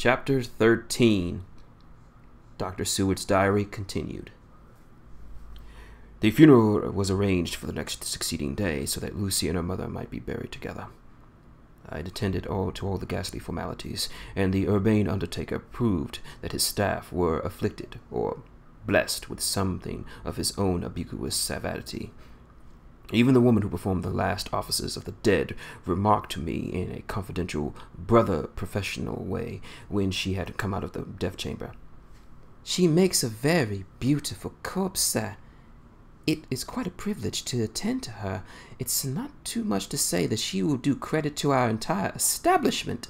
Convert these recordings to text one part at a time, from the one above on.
Chapter 13. Dr. Seward's diary continued. The funeral was arranged for the next succeeding day so that Lucy and her mother might be buried together. I had attended all the ghastly formalities, and the urbane undertaker proved that his staff were afflicted or blessed with something of his own ubiquitous severity. Even the woman who performed the last offices of the dead remarked to me in a confidential, brother-professional way when she had come out of the death chamber, "She makes a very beautiful corpse, sir. It is quite a privilege to attend to her. It's not too much to say that she will do credit to our entire establishment."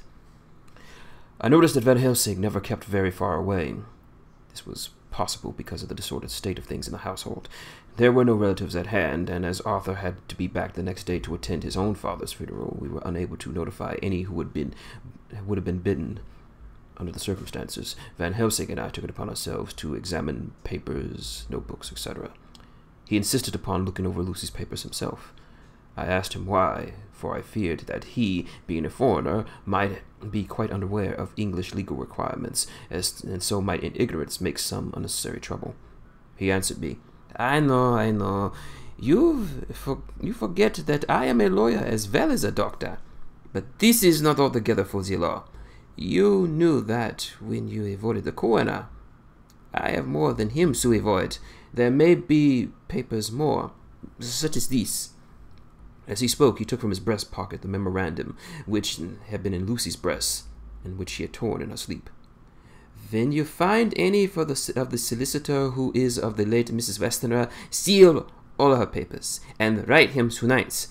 I noticed that Van Helsing never kept very far away. This was possible because of the disordered state of things in the household. There were no relatives at hand, and as Arthur had to be back the next day to attend his own father's funeral, we were unable to notify any who would have been bidden. Under the circumstances, Van Helsing and I took it upon ourselves to examine papers, notebooks, etc. He insisted upon looking over Lucy's papers himself. I asked him why, for I feared that he, being a foreigner, might be quite unaware of English legal requirements, and so might in ignorance make some unnecessary trouble. He answered me, I know. You forget that I am a lawyer as well as a doctor. But this is not altogether for the law. You knew that when you avoided the coroner. I have more than him to avoid. There may be papers more, such as these." As he spoke, he took from his breast pocket the memorandum which had been in Lucy's breast, and which she had torn in her sleep. "When you find any of the solicitor who is of the late Mrs. Westenra, seal all her papers, and write him tonight.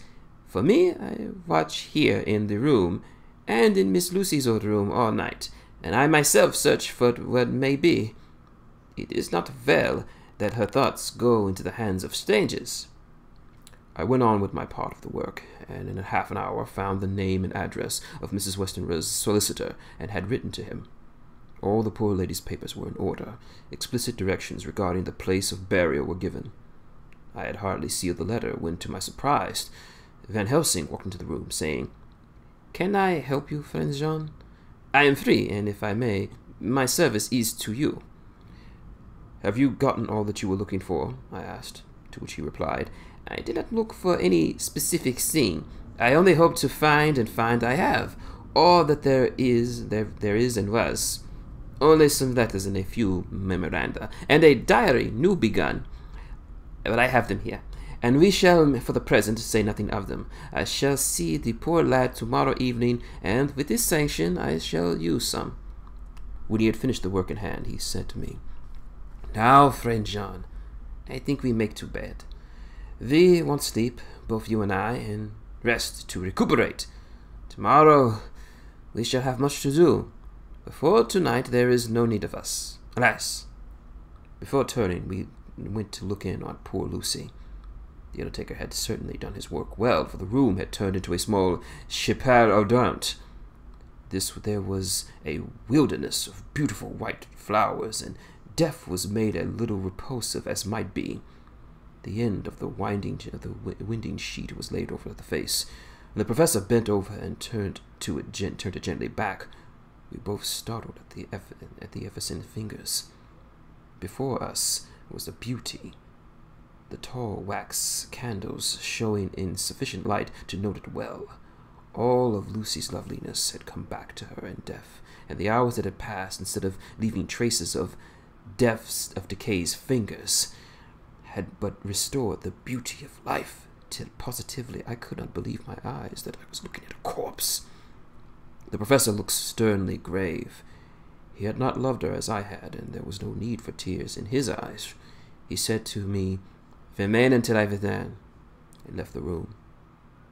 For me, I watch here in the room, and in Miss Lucy's old room all night, and I myself search for what may be. It is not well that her thoughts go into the hands of strangers." I went on with my part of the work, and in half an hour found the name and address of Mrs. Westenra's solicitor, and had written to him. All the poor lady's papers were in order. Explicit directions regarding the place of burial were given. I had hardly sealed the letter when, to my surprise, Van Helsing walked into the room, saying, "Can I help you, friend Jean? I am free, and if I may, my service is to you." "Have you gotten all that you were looking for?" I asked, to which he replied, "I did not look for any specific thing. I only hope to find I have all that there is and was. Only some letters and a few memoranda, and a diary new begun. But I have them here, and we shall, for the present, say nothing of them. I shall see the poor lad tomorrow evening, and with his sanction I shall use some." When he had finished the work in hand, he said to me, "Now, friend Jean, I think we make to bed. We want sleep, both you and I, and rest to recuperate. Tomorrow we shall have much to do. Before tonight there is no need of us, alas." Before turning, we went to look in on poor Lucy. The undertaker had certainly done his work well, for the room had turned into a small chapelle ardente. There was a wilderness of beautiful white flowers, and death was made a little repulsive as might be. The end of the winding sheet was laid over the face, and the professor bent over and turned it gently back. We both startled at the effervescent fingers. Before us was the beauty, the tall wax candles showing in sufficient light to note it well. All of Lucy's loveliness had come back to her in death, and the hours that had passed, instead of leaving traces of decay's fingers, had but restored the beauty of life, till positively I could not believe my eyes that I was looking at a corpse. The professor looked sternly grave. He had not loved her as I had, and there was no need for tears in his eyes. He said to me, "Remain until I return," and left the room.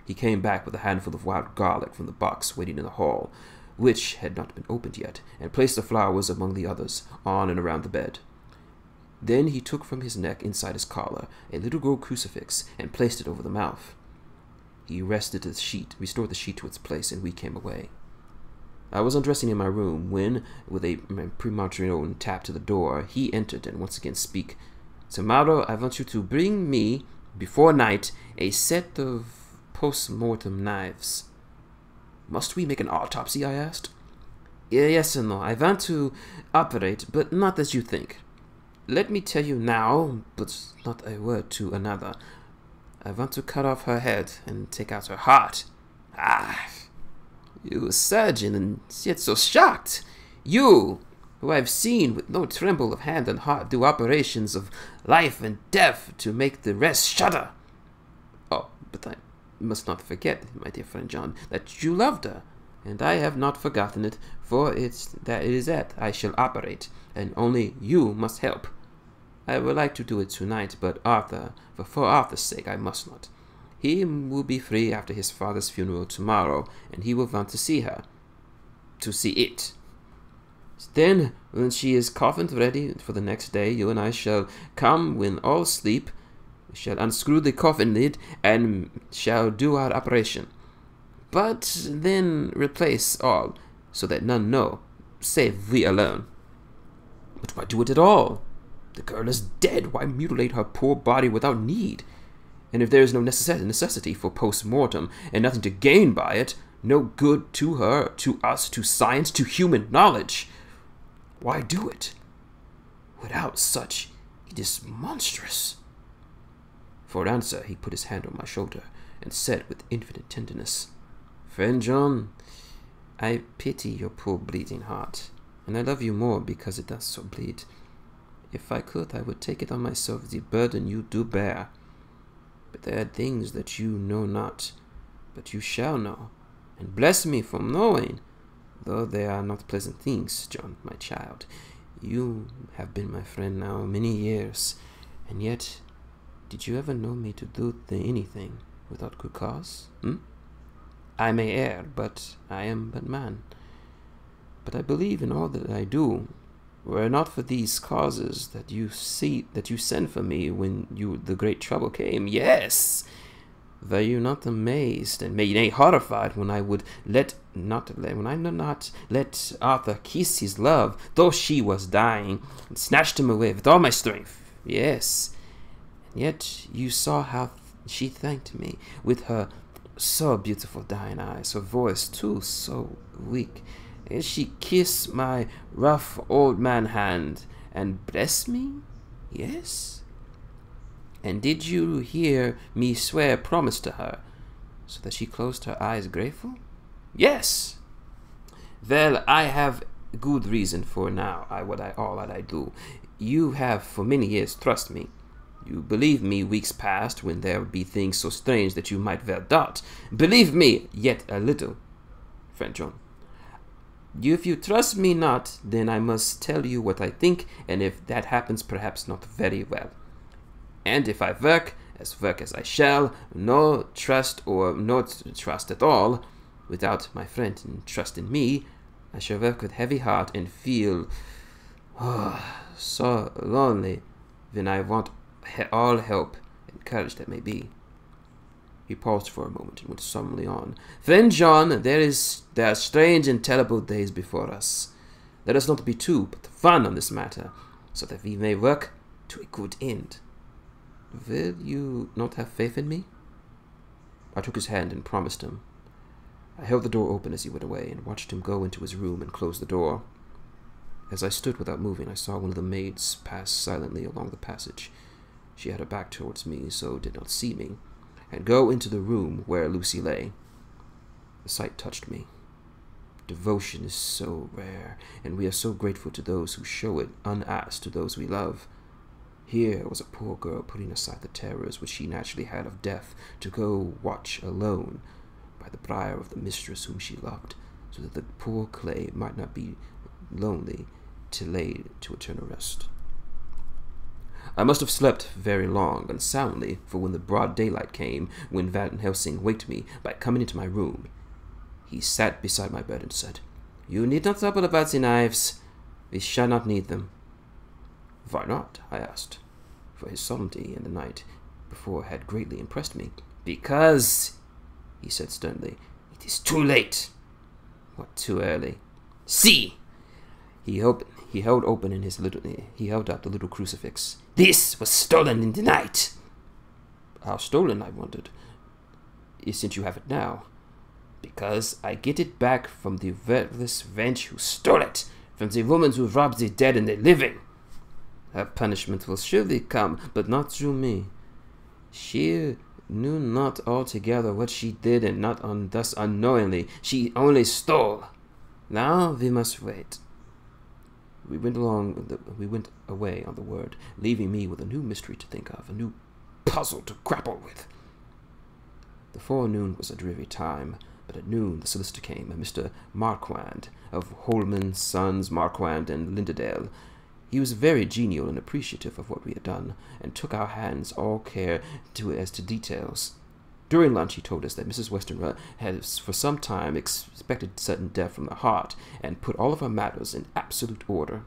He came back with a handful of wild garlic from the box waiting in the hall, which had not been opened yet, and placed the flowers among the others, on and around the bed. Then he took from his neck, inside his collar, a little gold crucifix, and placed it over the mouth. He restored the sheet to its place, and we came away. I was undressing in my room when, with a peremptory tap to the door, he entered and once again spoke. "Tomorrow I want you to bring me, before night, a set of post-mortem knives." "Must we make an autopsy?" I asked. Yes and no. I want to operate, but not as you think. Let me tell you now, but not a word to another. I want to cut off her head and take out her heart. Ah, you a surgeon and yet so shocked. You, who I've seen with no tremble of hand and heart do operations of life and death to make the rest shudder. Oh, but I must not forget, my dear friend John, that you loved her, and I have not forgotten it, for it is that I shall operate, and only you must help. I would like to do it tonight, but for Arthur's sake, I must not. He will be free after his father's funeral tomorrow, and he will want to see her. To see it. Then, when she is coffined ready for the next day, you and I shall come when all sleep, shall unscrew the coffin lid, and shall do our operation. But then replace all, so that none know, save we alone. But why do it at all? The girl is dead. Why mutilate her poor body without need? And if there is no necessity for post-mortem, and nothing to gain by it, no good to her, to us, to science, to human knowledge, why do it? Without such, it is monstrous. For answer, he put his hand on my shoulder, and said with infinite tenderness, Friend John, I pity your poor bleeding heart, and I love you more because it does so bleed. If I could, I would take it on myself the burden you do bear. But there are things that you know not, but you shall know, and bless me for knowing, though they are not pleasant things, John, my child. You have been my friend now many years, and yet, did you ever know me to do anything without good cause? I may err, but I am but man. But I believe in all that I do. Were it not for these causes that you sent for me when the great trouble came, yes, were you not amazed and nay horrified when I would not let Arthur kiss his love, though she was dying, and snatched him away with all my strength? Yes, and yet you saw how she thanked me with her so beautiful dying eyes, her voice too so weak. And she kissed my rough old man hand and blessed me? Yes. And did you hear me swear a promise to her, so that she closed her eyes grateful? Yes. Well, I have good reason for now all that I do. You have for many years trust me. You believe me weeks past when there would be things so strange that you might well doubt. Believe me yet a little, friend John. If you trust me not, then I must tell you what I think, and if that happens, perhaps not very well. And if I work as I shall, no trust or not trust at all, without my friend and trust in me, I shall work with heavy heart and feel so lonely when I want all help and courage that may be. He paused for a moment and went solemnly on. Friend John, there are strange and terrible days before us. Let us not be too but one on this matter, so that we may work to a good end. Will you not have faith in me? I took his hand and promised him. I held the door open as he went away, and watched him go into his room and close the door. As I stood without moving, I saw one of the maids pass silently along the passage. She had her back towards me, so did not see me, and go into the room where Lucy lay. The sight touched me. Devotion is so rare, and we are so grateful to those who show it unasked to those we love. Here was a poor girl putting aside the terrors which she naturally had of death to go watch alone by the bier of the mistress whom she loved, so that the poor clay might not be lonely till laid to eternal rest. I must have slept very long and soundly, for when the broad daylight came, when Van Helsing waked me by coming into my room, he sat beside my bed and said, You need not trouble about the knives. We shall not need them. Why not? I asked, for his solemnity in the night before had greatly impressed me. Because, he said sternly, it is too late. What, too early? See! He held out the little crucifix. This was stolen in the night. How stolen, I wondered, since you have it now. Because I get it back from the worthless wench who stole it, from the woman who robbed the dead and the living. Her punishment will surely come, but not through me. She knew not altogether what she did, and thus unknowingly. She only stole. Now we must wait. We went away on the word, leaving me with a new mystery to think of, a new puzzle to grapple with. The forenoon was a dreary time, but at noon the solicitor came, and Mr. Marquand, of Holman, Sons, Marquand, and Linderdale. He was very genial and appreciative of what we had done, and took our hands all care as to details. During lunch he told us that Mrs. Westenra had for some time expected sudden death from the heart, and put all of her matters in absolute order.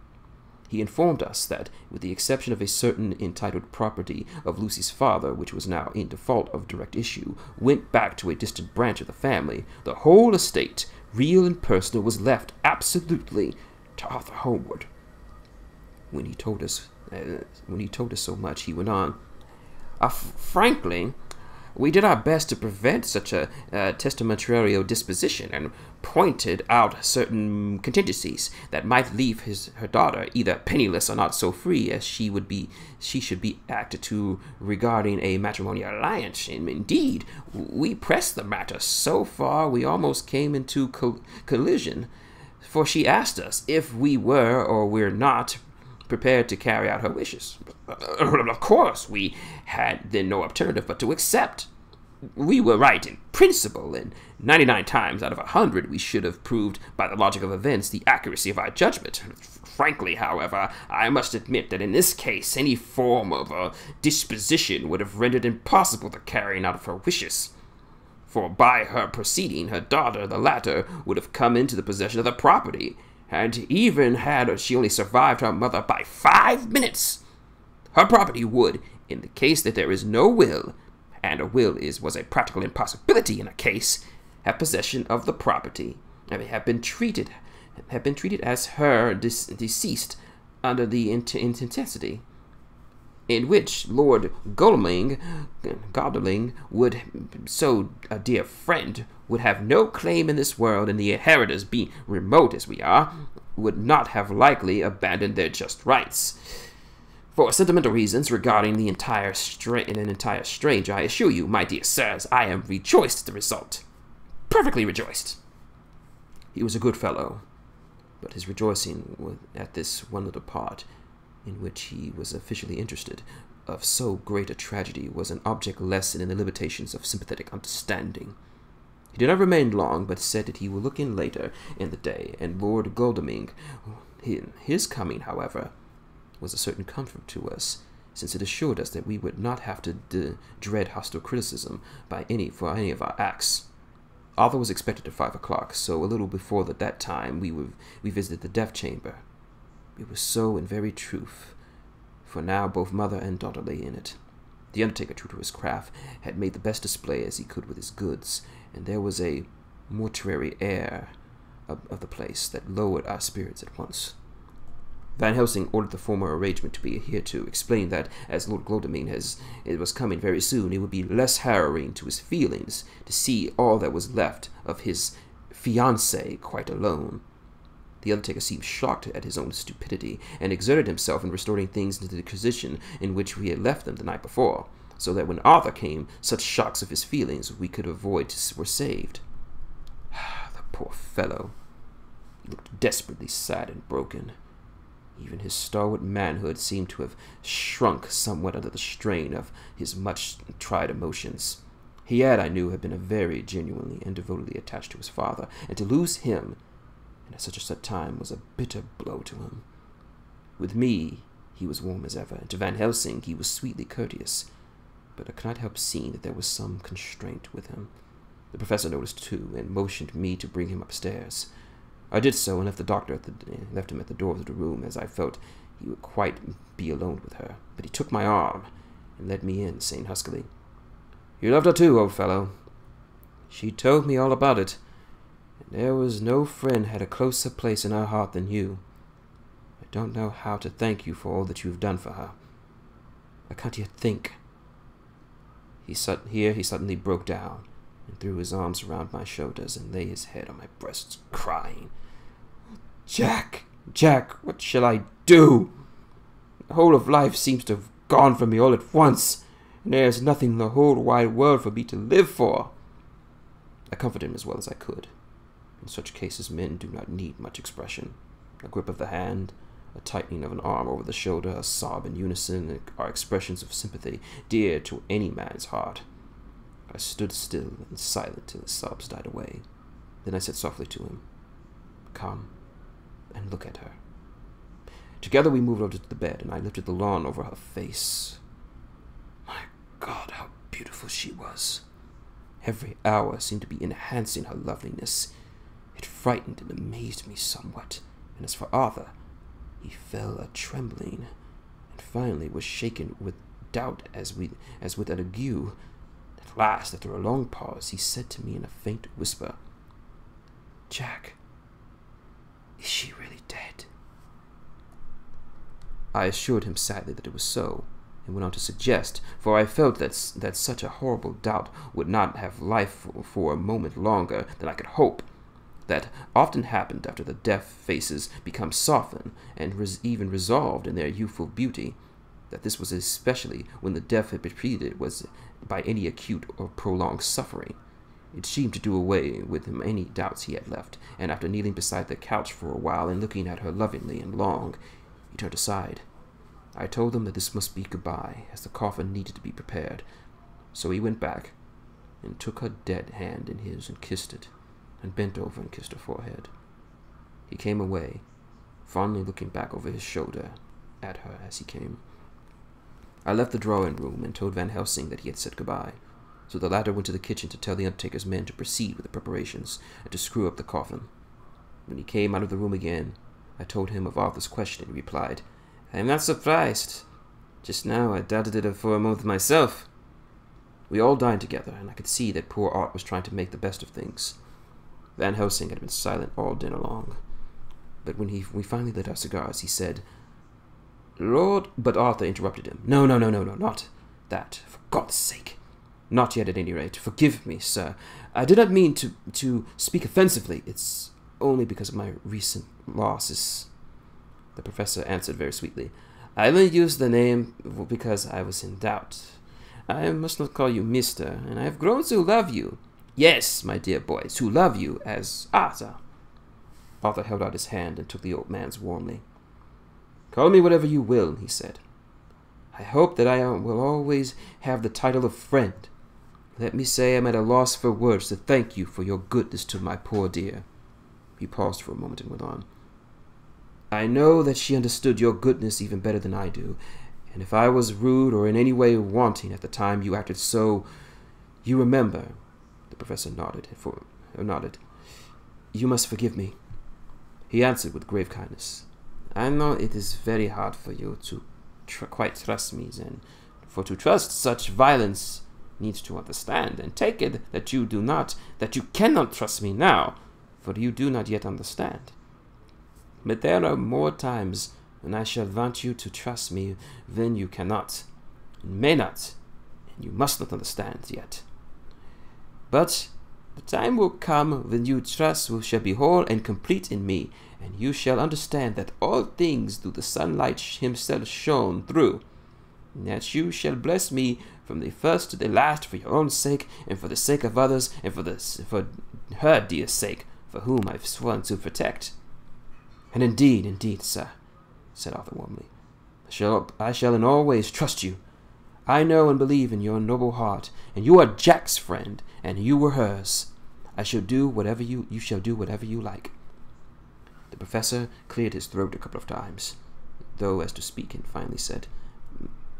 He informed us that, with the exception of a certain entitled property of Lucy's father, which was now in default of direct issue, went back to a distant branch of the family, the whole estate, real and personal, was left absolutely to Arthur Holmwood. When he told us so much, he went on, frankly, we did our best to prevent such a testamentarial disposition, and pointed out certain contingencies that might leave her daughter either penniless or not so free as she should be acted to regarding a matrimonial alliance. And indeed, we pressed the matter so far we almost came into collision, for she asked us if we were or were not prepared to carry out her wishes. Of course, we had then no alternative but to accept. We were right in principle, and 99 times out of 100 we should have proved by the logic of events the accuracy of our judgment. Frankly, however, I must admit that in this case any form of disposition would have rendered impossible the carrying out of her wishes. For by her proceeding, her daughter, the latter, would have come into the possession of the property, and even had she only survived her mother by 5 minutes, her property would, in the case that there is no will, and a will was a practical impossibility in a case, have possession of the property, and have been treated as her deceased under the intestacy, in which Lord Godalming would, so a dear friend, would have no claim in this world, and the inheritors, being remote as we are, would not have likely abandoned their just rights. For sentimental reasons regarding an entire stranger, I assure you, my dear sirs, I am rejoiced at the result. Perfectly rejoiced. He was a good fellow, but his rejoicing at this one little part, in which he was officially interested, of so great a tragedy, was an object lesson in the limitations of sympathetic understanding. He did not remain long, but said that he would look in later in the day, and Lord Godalming, his coming, however, was a certain comfort to us, since it assured us that we would not have to dread hostile criticism for any of our acts. Arthur was expected at 5 o'clock, so a little before that time we visited the death chamber. It was so in very truth, for now both mother and daughter lay in it. The undertaker, true to his craft, had made the best display as he could with his goods, and there was a mortuary air of the place that lowered our spirits at once. Van Helsing ordered the former arrangement to be adhered to, explaining that, as Lord Godalming was coming very soon, it would be less harrowing to his feelings to see all that was left of his fiancée quite alone. The undertaker seemed shocked at his own stupidity, and exerted himself in restoring things into the position in which we had left them the night before, so that when Arthur came, such shocks of his feelings we could avoid were saved. The poor fellow! He looked desperately sad and broken. Even his stalwart manhood seemed to have shrunk somewhat under the strain of his much-tried emotions. He had, I knew, been very genuinely and devotedly attached to his father, and to lose him, and at such a set time, was a bitter blow to him. With me he was warm as ever, and to Van Helsing he was sweetly courteous, but I could not help seeing that there was some constraint with him. The professor noticed too, and motioned me to bring him upstairs. I did so, and left him at the door of the room, as I felt he would quite be alone with her. But he took my arm and led me in, saying huskily, "You loved her too, old fellow. She told me all about it, and there was no friend had a closer place in her heart than you. I don't know how to thank you for all that you have done for her. I can't yet think." He suddenly broke down, and threw his arms around my shoulders and lay his head on my breast, crying, "Jack, Jack, what shall I do? The whole of life seems to have gone from me all at once, and there is nothing in the whole wide world for me to live for." I comforted him as well as I could. In such cases, men do not need much expression. A grip of the hand, a tightening of an arm over the shoulder, a sob in unison are expressions of sympathy dear to any man's heart. I stood still and silent till his sobs died away. Then I said softly to him, "Come and look at her." Together we moved over to the bed, and I lifted the lawn over her face. My God, how beautiful she was! Every hour seemed to be enhancing her loveliness. It frightened and amazed me somewhat, and as for Arthur, he fell a-trembling, and finally was shaken with doubt as with an ague. At last, after a long pause, he said to me in a faint whisper, "Jack, is she really dead?" I assured him sadly that it was so, and went on to suggest, for I felt that such a horrible doubt would not have life for a moment longer than I could hope, that often happened after the deaf faces become softened and even resolved in their youthful beauty, that this was especially when the death had preceded was by any acute or prolonged suffering. It seemed to do away with him any doubts he had left, and after kneeling beside the couch for a while and looking at her lovingly and long, he turned aside. I told him that this must be goodbye, as the coffin needed to be prepared. So he went back and took her dead hand in his and kissed it, and bent over and kissed her forehead. He came away, fondly looking back over his shoulder at her as he came. I left the drawing room and told Van Helsing that he had said goodbye, so the latter went to the kitchen to tell the undertaker's men to proceed with the preparations and to screw up the coffin. When he came out of the room again, I told him of Arthur's question, and he replied, "I am not surprised. Just now I doubted it for a moment myself." We all dined together, and I could see that poor Art was trying to make the best of things. Van Helsing had been silent all dinner long, but when we finally lit our cigars, he said, "Lord—" But Arthur interrupted him. No, not that, for God's sake. Not yet, at any rate. Forgive me, sir. I did not mean to speak offensively. It's only because of my recent losses." The professor answered very sweetly, "I only used the name because I was in doubt. I must not call you Mister, and I have grown to love you. Yes, my dear boy, to love you as Arthur." Arthur held out his hand and took the old man's warmly. "Call me whatever you will," he said. "I hope that I will always have the title of friend. Let me say I am at a loss for words to thank you for your goodness to my poor dear." He paused for a moment and went on. "I know that she understood your goodness even better than I do, and if I was rude or in any way wanting at the time you acted so, you remember—" The professor nodded. "You must forgive me." He answered with grave kindness, "I know it is very hard for you to quite trust me then, for to trust such violence needs to understand, and take it that you cannot trust me now, for you do not yet understand. But there are more times when I shall want you to trust me when you cannot, and may not, and you must not understand yet. But the time will come when your trust shall be whole and complete in me, and you shall understand that all things do the sunlight himself shone through, and that you shall bless me from the first to the last for your own sake, and for the sake of others, and for her dear sake, for whom I've sworn to protect." "And indeed, sir," said Arthur warmly, I shall in all ways trust you. I know and believe in your noble heart, and you are Jack's friend, and you were hers. You shall do whatever you like." The professor cleared his throat a couple of times, though as to speak, and finally said,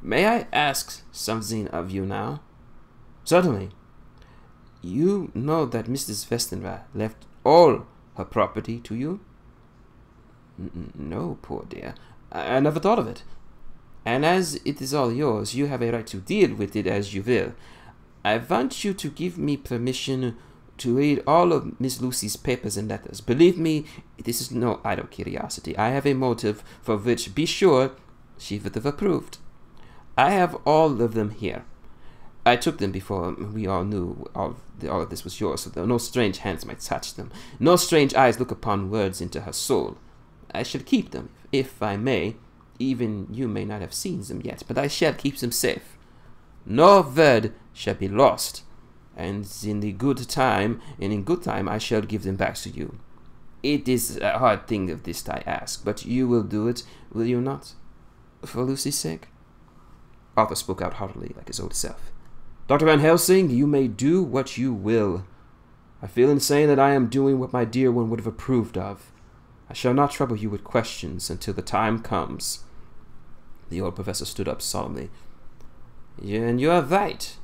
"May I ask something of you now?" "Certainly." "You know that Mrs. Westenra left all her property to you?" "No, poor dear. I never thought of it." "And as it is all yours, you have a right to deal with it as you will. I want you to give me permission to read all of Miss Lucy's papers and letters. Believe me, this is no idle curiosity. I have a motive for which, be sure, she would have approved. I have all of them here. I took them before we all knew all of this was yours, so no strange hands might touch them. No strange eyes look upon words into her soul. I shall keep them, if I may. Even you may not have seen them yet, but I shall keep them safe. No word shall be lost, and in good time I shall give them back to you. It is a hard thing of this I ask, but you will do it, will you not? For Lucy's sake? Arthur spoke out heartily, like his old self. Dr. Van Helsing, you may do what you will. I feel in saying that I am doing what my dear one would have approved of. I shall not trouble you with questions until the time comes. The old professor stood up solemnly. And you are right.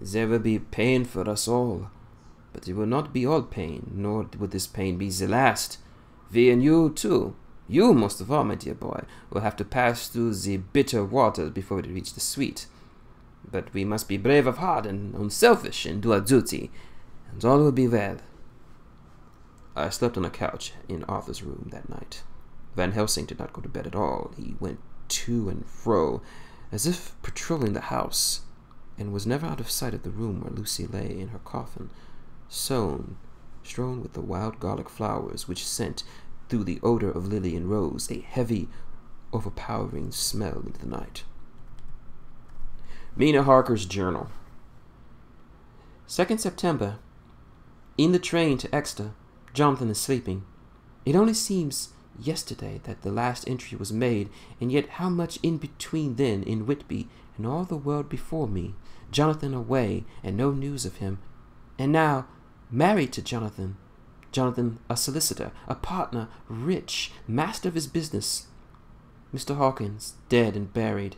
There will be pain for us all. But it will not be all pain, nor will this pain be the last. We and you, too. You, most of all, my dear boy, will have to pass through the bitter waters before we reach the sweet. But we must be brave of heart and unselfish and do our duty, and all will be well. I slept on a couch in Arthur's room that night. Van Helsing did not go to bed at all. He went to and fro, as if patrolling the house, and was never out of sight of the room where Lucy lay in her coffin, strewn with the wild garlic flowers which sent, through the odor of lily and rose, a heavy, overpowering smell into the night. Mina Harker's journal. 2nd September. In the train to Exeter, Jonathan is sleeping. It only seems yesterday that the last entry was made, and yet how much in between then in Whitby and all the world before me. Jonathan away, and no news of him. And now, married to Jonathan. Jonathan a solicitor, a partner, rich, master of his business. Mr. Hawkins dead and buried.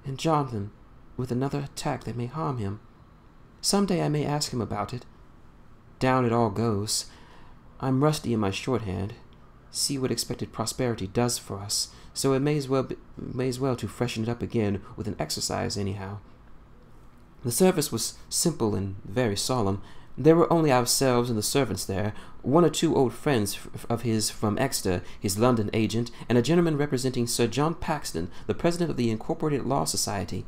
And Jonathan with another attack that may harm him. Some day I may ask him about it. Down it all goes. I'm rusty in my shorthand. See what expected prosperity does for us, so it may as well to freshen it up again with an exercise anyhow. The service was simple and very solemn. There were only ourselves and the servants there, one or two old friends of his from Exeter, his London agent, and a gentleman representing Sir John Paxton, the president of the Incorporated Law Society.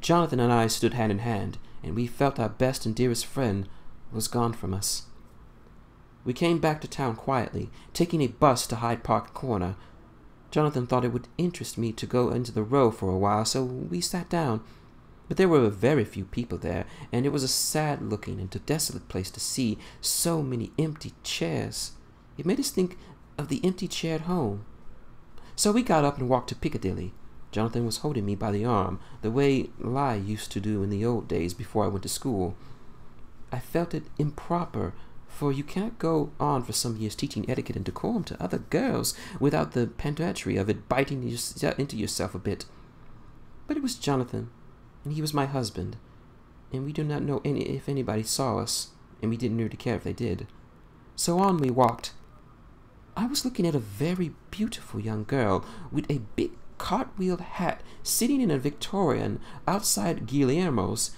Jonathan and I stood hand in hand, and we felt our best and dearest friend was gone from us. We came back to town quietly, taking a bus to Hyde Park Corner. Jonathan thought it would interest me to go into the Row for a while, so we sat down. But there were very few people there, and it was a sad-looking and desolate place to see so many empty chairs. It made us think of the empty chair at home. So we got up and walked to Piccadilly. Jonathan was holding me by the arm, the way Lai used to do in the old days before I went to school. I felt it improper, for you can't go on for some years teaching etiquette and decorum to other girls without the pedantry of it biting into yourself a bit. But it was Jonathan, and he was my husband, and we do not know if anybody saw us, and we didn't really care if they did. So on we walked. I was looking at a very beautiful young girl with a big cartwheel hat sitting in a Victorian outside Guillermo's,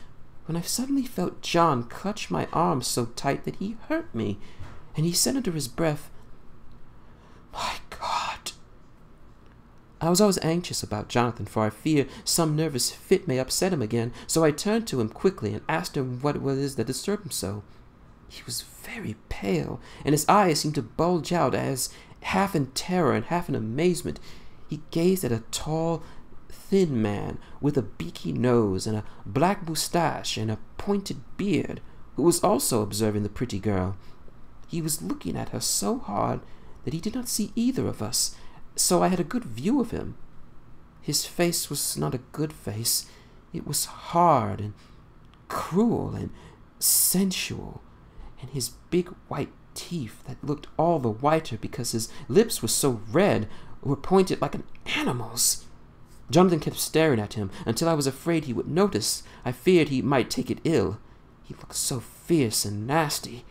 when I suddenly felt John clutch my arm so tight that he hurt me, and he said under his breath, "My God." I was always anxious about Jonathan, for I fear some nervous fit may upset him again, so I turned to him quickly and asked him what it was that disturbed him so. He was very pale, and his eyes seemed to bulge out as, half in terror and half in amazement, he gazed at a tall, thin man with a beaky nose and a black moustache and a pointed beard, who was also observing the pretty girl. He was looking at her so hard that he did not see either of us, so I had a good view of him. His face was not a good face. It was hard and cruel and sensual, and his big white teeth, that looked all the whiter because his lips were so red, were pointed like an animal's. Jonathan kept staring at him until I was afraid he would notice. I feared he might take it ill. He looked so fierce and nasty.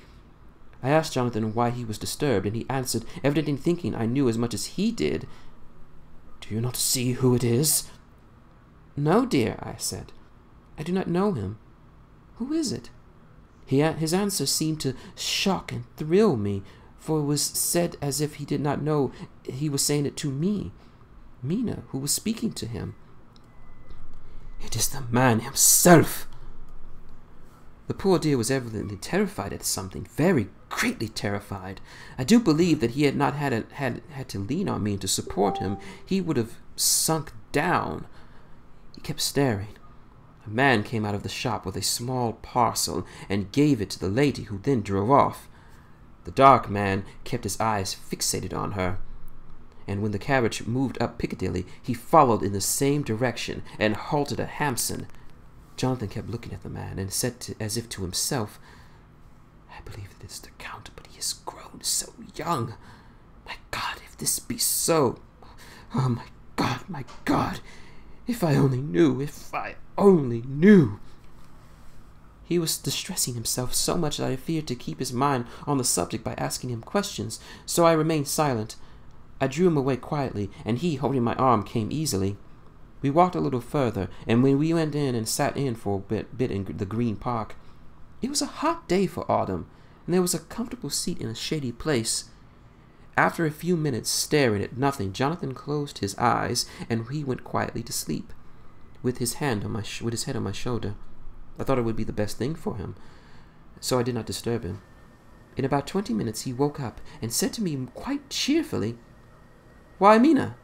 I asked Jonathan why he was disturbed, and he answered, evidently thinking I knew as much as he did. "Do you not see who it is?" "No, dear," I said. "I do not know him. Who is it?" His answer seemed to shock and thrill me, for it was said as if he did not know he was saying it to me, Mina, who was speaking to him. "It is the man himself," The poor dear was evidently terrified at something, very greatly terrified. I do believe that he had not had to lean on me to support him. He would have sunk down. He kept staring. A man came out of the shop with a small parcel and gave it to the lady, who then drove off. The dark man kept his eyes fixated on her, and when the carriage moved up Piccadilly, he followed in the same direction and halted at Hampstead. Jonathan kept looking at the man and said as if to himself, "I believe it is the Count, but he has grown so young. My God, if this be so! Oh, my God! If I only knew! If I only knew!" He was distressing himself so much that I feared to keep his mind on the subject by asking him questions, so I remained silent. I drew him away quietly, and he, holding my arm, came easily. We walked a little further, and when we went in and sat in for a bit in the Green Park, it was a hot day for autumn, and there was a comfortable seat in a shady place. After a few minutes staring at nothing, Jonathan closed his eyes, and he went quietly to sleep, with his head on my shoulder. I thought it would be the best thing for him, so I did not disturb him. In about 20 minutes he woke up and said to me quite cheerfully, "Why, Mina,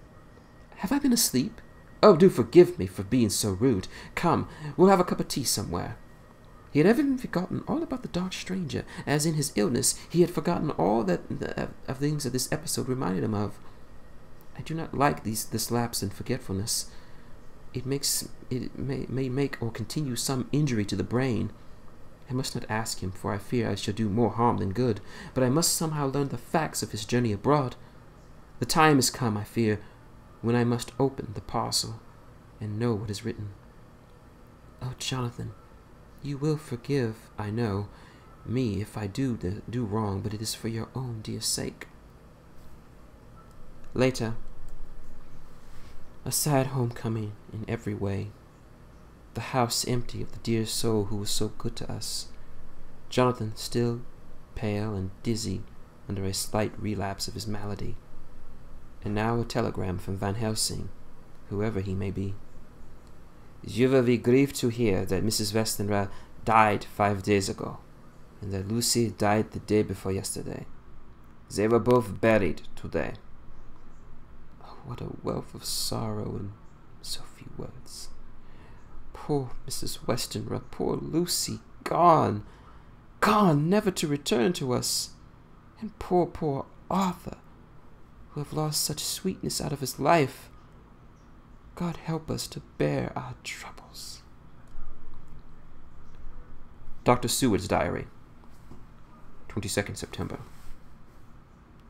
have I been asleep? Oh, do forgive me for being so rude. Come, we'll have a cup of tea somewhere." He had evidently forgotten all about the dark stranger, as in his illness he had forgotten all of things that this episode reminded him of. I do not like this lapse in forgetfulness. It may make or continue some injury to the brain. I must not ask him, for I fear I shall do more harm than good, but I must somehow learn the facts of his journey abroad. The time is come, I fear, when I must open the parcel and know what is written. Oh, Jonathan, you will forgive, I know, me if I do wrong, but it is for your own dear sake. Later, a sad homecoming in every way. The house empty of the dear soul who was so good to us. Jonathan still pale and dizzy under a slight relapse of his malady. And now a telegram from Van Helsing, whoever he may be. "You will be grieved to hear that Mrs. Westenra died 5 days ago, and that Lucy died the day before yesterday. They were both buried today." Oh, what a wealth of sorrow in so few words. Poor Mrs. Westenra, poor Lucy, gone, never to return to us, and poor Arthur, who have lost such sweetness out of his life. God help us to bear our troubles. Dr. Seward's Diary, 22nd September.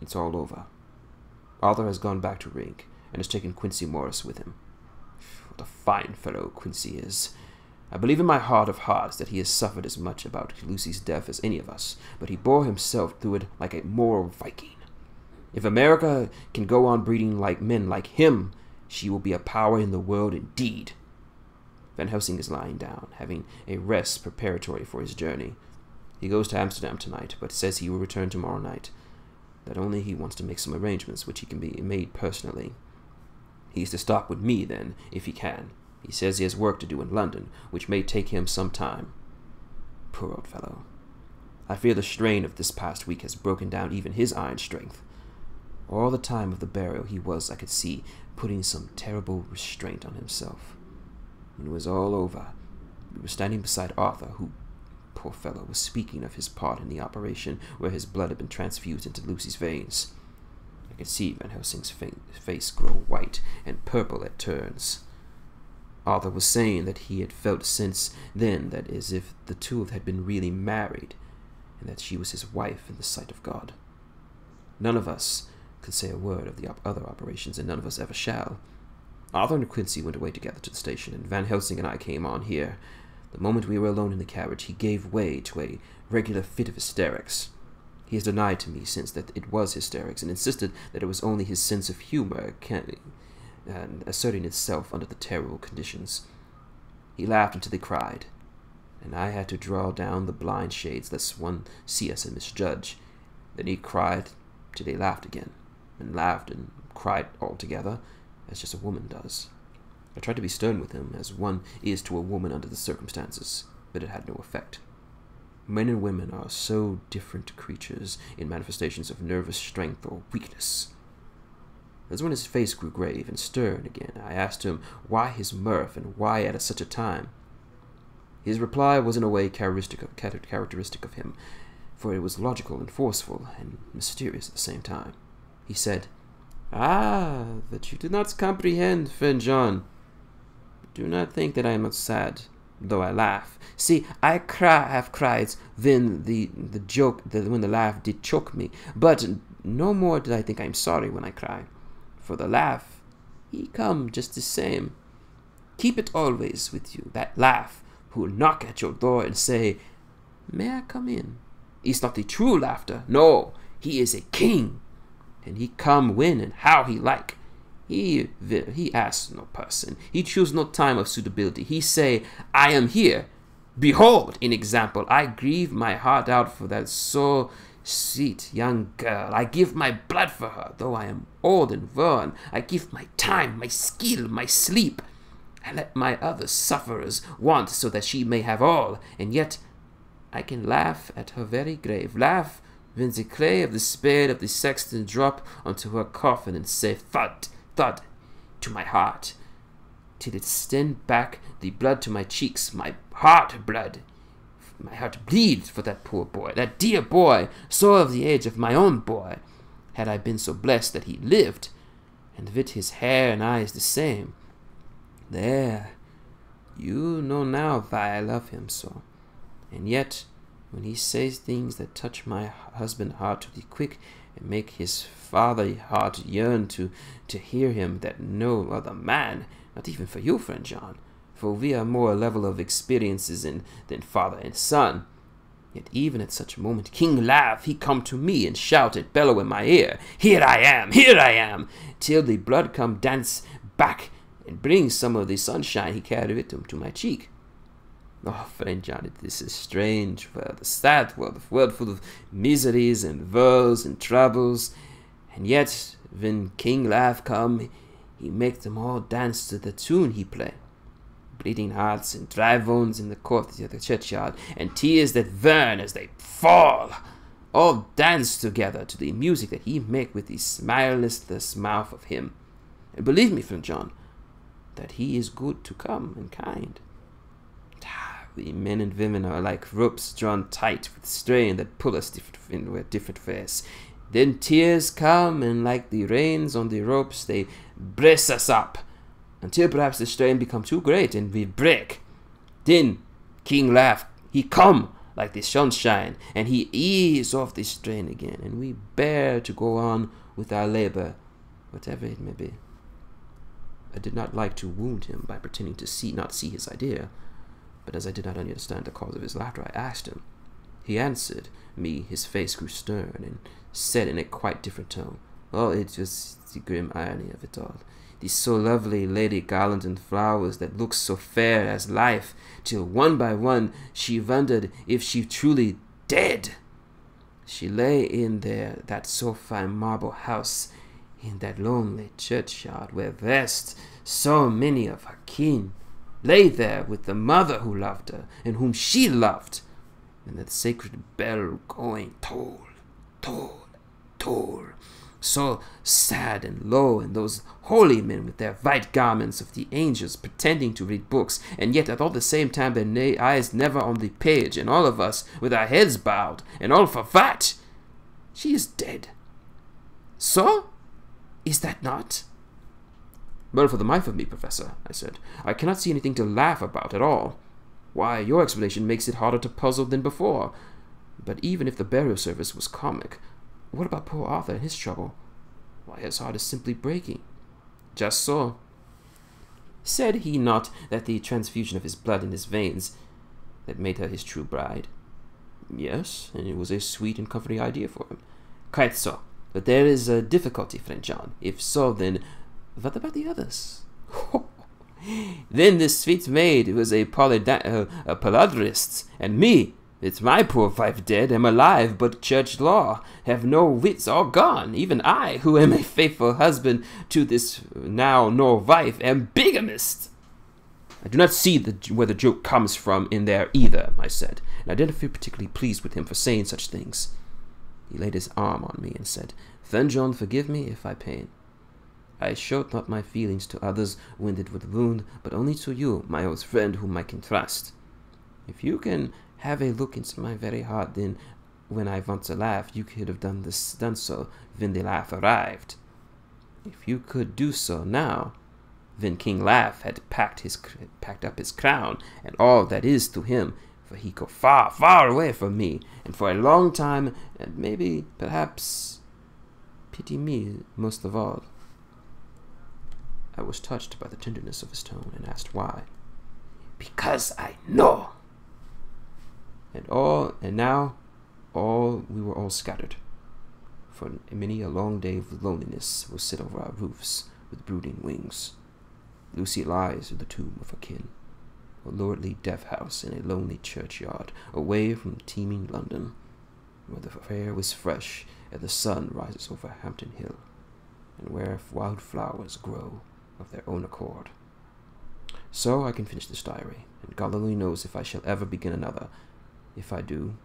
It's all over. Arthur has gone back to Rink, and has taken Quincy Morris with him. What a fine fellow Quincy is. I believe in my heart of hearts that he has suffered as much about Lucy's death as any of us, but he bore himself through it like a moral Viking. If America can go on breeding like men like him, she will be a power in the world indeed. Van Helsing is lying down, having a rest preparatory for his journey. He goes to Amsterdam tonight, but says he will return tomorrow night. That only he wants to make some arrangements which he can be made personally. He is to stop with me, then, if he can. He says he has work to do in London, which may take him some time. Poor old fellow. I fear the strain of this past week has broken down even his iron strength. All the time of the burial he was, I could see, putting some terrible restraint on himself. When it was all over, we were standing beside Arthur, who, poor fellow, was speaking of his part in the operation where his blood had been transfused into Lucy's veins. I could see Van Helsing's face grow white and purple at turns. Arthur was saying that he had felt since then that as if the two had been really married, and that she was his wife in the sight of God. None of us could say a word of the other operations, and none of us ever shall. Arthur and Quincy went away together to the station, and Van Helsing and I came on here. The moment we were alone in the carriage, he gave way to a regular fit of hysterics. He has denied to me since that it was hysterics, and insisted that it was only his sense of humor and asserting itself under the terrible conditions. He laughed until he cried, and I had to draw down the blind shades lest one see us and misjudge. Then he cried till he laughed again, and laughed and cried all together, as just a woman does. I tried to be stern with him, as one is to a woman under the circumstances, but it had no effect. Men and women are so different creatures in manifestations of nervous strength or weakness. As when his face grew grave and stern again, I asked him why his mirth and why at such a time. His reply was in a way characteristic of him, for it was logical and forceful and mysterious at the same time. He said, "Ah, that you do not comprehend, friend John. Do not think that I am not sad, though I laugh. See, I have cried when when the laugh did choke me, but no more did I think I am sorry when I cry. For the laugh, he come just the same. Keep it always with you, that laugh, who will knock at your door and say, 'May I come in?' He's not the true laughter, no, he is a king, and he come when and how he like. He asks no person, he choose no time of suitability. He say, 'I am here. Behold, in example, I grieve my heart out for that so sweet young girl. I give my blood for her, though I am old and worn. I give my time, my skill, my sleep. I let my other sufferers want so that she may have all, and yet I can laugh at her very grave, laugh when the clay of the spade of the sexton drop onto her coffin and say thud, thud to my heart, till it send back the blood to my cheeks, my heart blood. My heart bleeds for that poor boy, that dear boy, so of the age of my own boy, had I been so blessed that he lived, and with his hair and eyes the same. There, you know now why I love him so. And yet, when he says things that touch my husband's heart to the quick, and make his father heart yearn to hear him, that no other man, not even for you, friend John, for we are more a level of experiences than father and son. Yet even at such a moment, King Laugh, he come to me and shout and bellow in my ear, 'Here I am,' till the blood come dance back and bring some of the sunshine he carried with him to my cheek. Oh, friend John, this is strange world, a sad world, a world full of miseries and woes and troubles, and yet when King Laugh come, he make them all dance to the tune he play. Bleeding hearts and dry bones in the court of the churchyard, and tears that burn as they fall, all dance together to the music that he make with the smileless mouth of him. And believe me, friend John, that he is good to come and kind. We men and women are like ropes drawn tight with strain that pull us different ways. Then tears come, and like the reins on the ropes, they brace us up, until perhaps the strain become too great and we break. Then King Laugh, he come like the sunshine, and he ease off the strain again, and we bear to go on with our labor, whatever it may be. I did not like to wound him by pretending to not see his idea, but as I did not understand the cause of his laughter, I asked him. He answered me, his face grew stern, and said in a quite different tone, "Oh, it was the grim irony of it all. The so lovely lady garland and flowers that looks so fair as life, till one by one she wondered if she truly dead. She lay in there, that so fine marble house, in that lonely churchyard where rest so many of her kin, lay there with the mother who loved her, and whom she loved, and that sacred bell going toll, toll, toll, so sad and low, and those holy men with their white garments of the angels pretending to read books, and yet at all the same time their eyes never on the page, and all of us with our heads bowed, and all for what? She is dead. So? Is that not?" "Well, for the life of me, Professor," I said, "I cannot see anything to laugh about at all. Why, your explanation makes it harder to puzzle than before. But even if the burial service was comic, what about poor Arthur and his trouble? Why, his heart is simply breaking." "Just so. Said he not that the transfusion of his blood in his veins that made her his true bride?" "Yes, and it was a sweet and comforting idea for him." "Quite so. But there is a difficulty, friend John. If so, then what about the others?" "Then this sweet maid was a polyandrist, and me, with my poor wife dead, am alive, but church law, have no wits, all gone. Even I, who am a faithful husband to this now no wife, am bigamist." I do not see where the joke comes from in there either, I said, and I didn't feel particularly pleased with him for saying such things. He laid his arm on me and said, "Then, John, forgive me if I pain. I showed not my feelings to others wounded with wound, but only to you, my old friend, whom I can trust. If you can have a look into my very heart, then when I want to laugh, you could have done so when the laugh arrived. If you could do so now, when King Laugh had packed up his crown and all that is to him, for he go far, far away from me, and for a long time, and maybe, perhaps, pity me most of all." I was touched by the tenderness of his tone and asked why. "Because I know." And now we were all scattered, for many a long day of loneliness will sit over our roofs with brooding wings. Lucy lies in the tomb of her kin, a lordly death house in a lonely churchyard, away from teeming London, where the air was fresh and the sun rises over Hampton Hill, and where wild flowers grow of their own accord. So I can finish this diary, and God only knows if I shall ever begin another. If I do,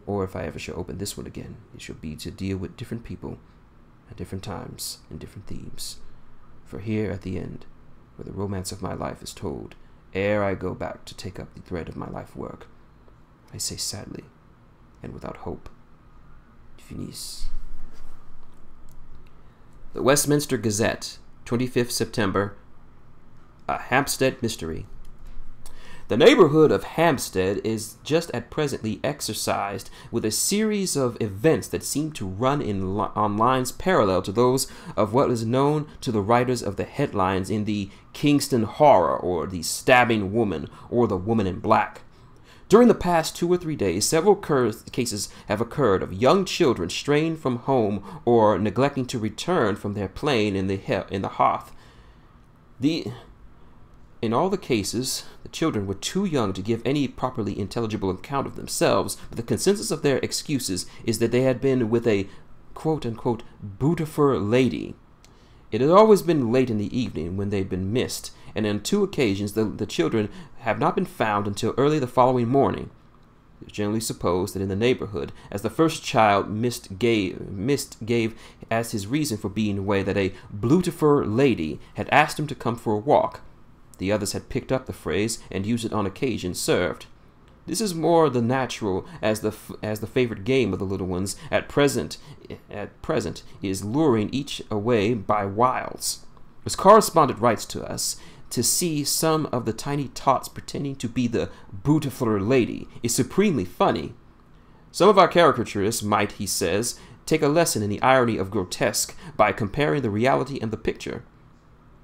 or if I ever shall open this one again, it shall be to deal with different people at different times and different themes. For here at the end, where the romance of my life is told, ere I go back to take up the thread of my life work, I say sadly and without hope, finis. The Westminster Gazette, 25th September, a Hampstead mystery. The neighborhood of Hampstead is just at presently exercised with a series of events that seem to run on lines parallel to those of what is known to the writers of the headlines in the Kingston Horror, or the Stabbing Woman, or the Woman in Black. During the past 2 or 3 days, several cases have occurred of young children straying from home or neglecting to return from their playing in the hearth. In all the cases, the children were too young to give any properly intelligible account of themselves, but the consensus of their excuses is that they had been with a quote-unquote beautiful lady. It had always been late in the evening when they'd been missed, and on 2 occasions the children have not been found until early the following morning. It is generally supposed that in the neighborhood, as the first child missed gave as his reason for being away that a beautiful lady had asked him to come for a walk. The others had picked up the phrase and used it on occasion served. This is more than natural, as the favorite game of the little ones at present is luring each away by wiles. His correspondent writes to us, to see some of the tiny tots pretending to be the beautiful lady is supremely funny. Some of our caricaturists might, he says, take a lesson in the irony of grotesque by comparing the reality and the picture.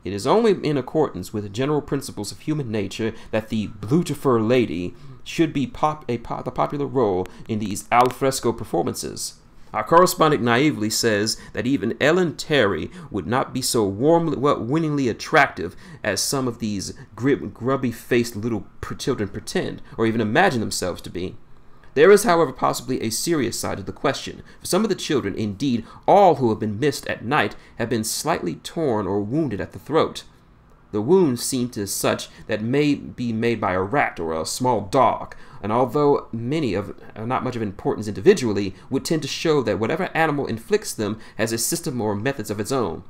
It is only in accordance with the general principles of human nature that the beautiful lady should be the popular role in these alfresco performances. Our correspondent naively says that even Ellen Terry would not be so winningly attractive as some of these grubby-faced little children pretend, or even imagine themselves to be. There is, however, possibly a serious side of the question. For some of the children, indeed all who have been missed at night, have been slightly torn or wounded at the throat. The wounds seem to such that may be made by a rat or a small dog, and although many are not much of importance individually, would tend to show that whatever animal inflicts them has a system or methods of its own.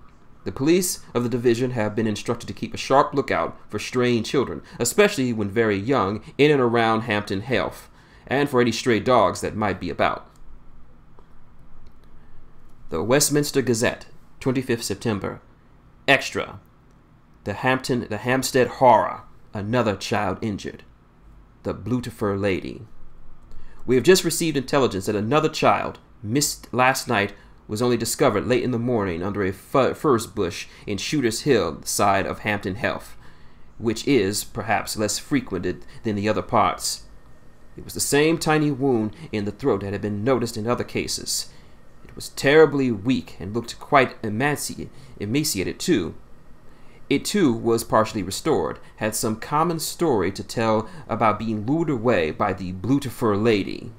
The police of the division have been instructed to keep a sharp lookout for straying children, especially when very young, in and around Hampton Heath, and for any stray dogs that might be about. The Westminster Gazette, 25th September. Extra. The Hampstead Horror. Another child injured. The beautiful lady. We have just received intelligence that another child, missed last night, was only discovered late in the morning under a furze bush in Shooter's Hill, side of Hampton Heath, which is, perhaps, less frequented than the other parts. It was the same tiny wound in the throat that had been noticed in other cases. It was terribly weak and looked quite emaciated too. It too was partially restored, had some common story to tell about being lured away by the beautiful lady.